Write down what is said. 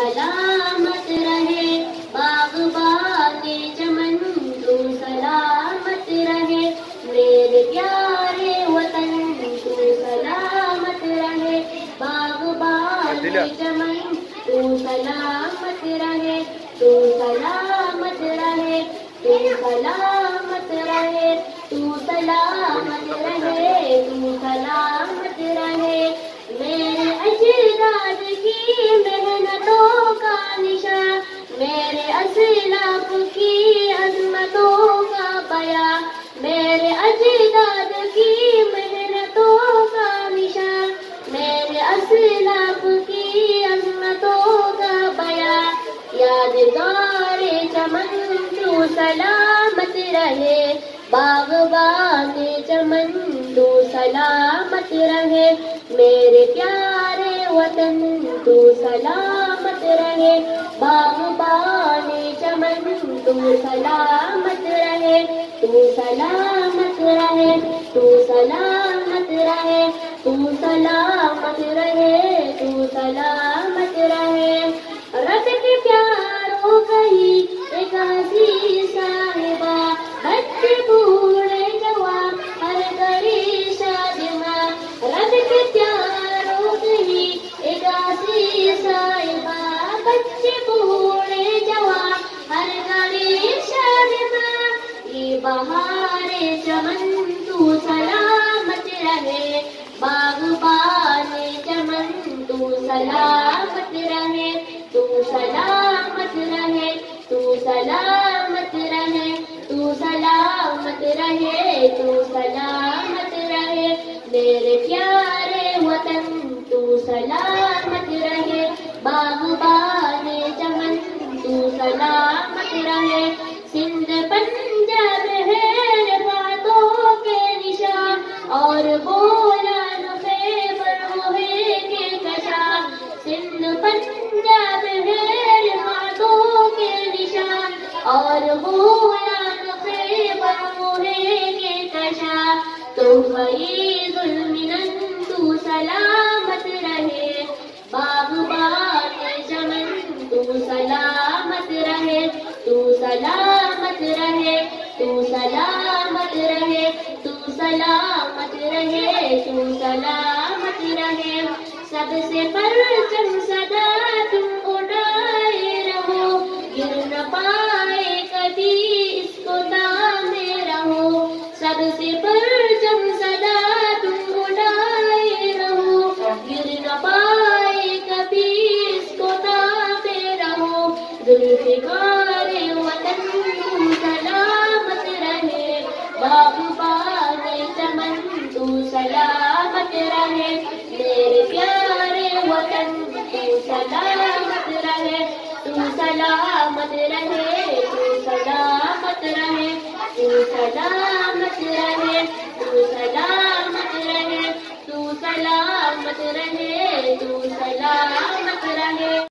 سلامت رہے، باغبان چمن تو سلامت رہے، میرے پیارے وطن تو سلامت رہے، باغبان چمن تو سلامت رہے، تو سلامت رہے، تو سلامت رہے، تو سلامت رہے، تو سلامت رہے، میرے اجداد کی محنتوں کا نشان، میرے اسلاف کی عظمتوں کا بیان، میرے اجداد کی محنتوں کا نشان، میرے اسلاف کی عظمتوں کا بیان، یادگار چمن تو سلامت رہے، باغبان چمن تو سلامت رہے، میرے پیارے وطن تو سلامت رہے، باغبان چمن تو سلامت رہے، تو سلامت رہے، تو سلامت رہے، تو سلامت رہے، تو سلامت رہے، رب کے پیاروں کہیں ایک ہنسی صاحبہ، بچے بوڑھے جوان ہر گھڑی شادماں، رب کے پیاروں کہیں ایک ہنسی صاحبہ، بچے بوڑھے جوان ہر گھڑی شادماں، یہ بہار چمن تو سلامت رہے، باغبان چمن تو سلامت رہے، تو سلامت رہے، تو سلامت رہے، تو سلامت رہے، تو سلامت رہے، میرے پیارے وطن تو سلامت رہے، باغبان چمن تو سلامت رہے، سندھ پنجاب ہے رفعتوں کے نشان، اور بولان خیبر وہ ہے کہ کشان، سندھ پنجاب ہے رفعتوں کے نشان، اور بولان خیبر وہ ہے کہ کشان، تو فیض المنن تو سلامت رہے، باغبان چمن تو سلامت رہے، تو سلامت رہے، تو سلامت رہے، تو سلامت رہے، تو سلامت رہے، سب سے پرچم صدا تم اٹھائے رہو، گر نہ پائے کبھی اس کو تامے رہو، سب سے پرچم صدا تم اٹھائے رہو، گر نہ پائے کبھی اس کو تامے رہو، ذوالفقار وطن تو سلامت رہے، باغبان چمن تو سلامت رہے، میرے پیارے وطن تو سلامت رہے، تو سلامت رہے، تو سلامت رہے، تو سلامت رہے، تو سلامت رہے، تو سلامت رہے، تو سلامت رہے۔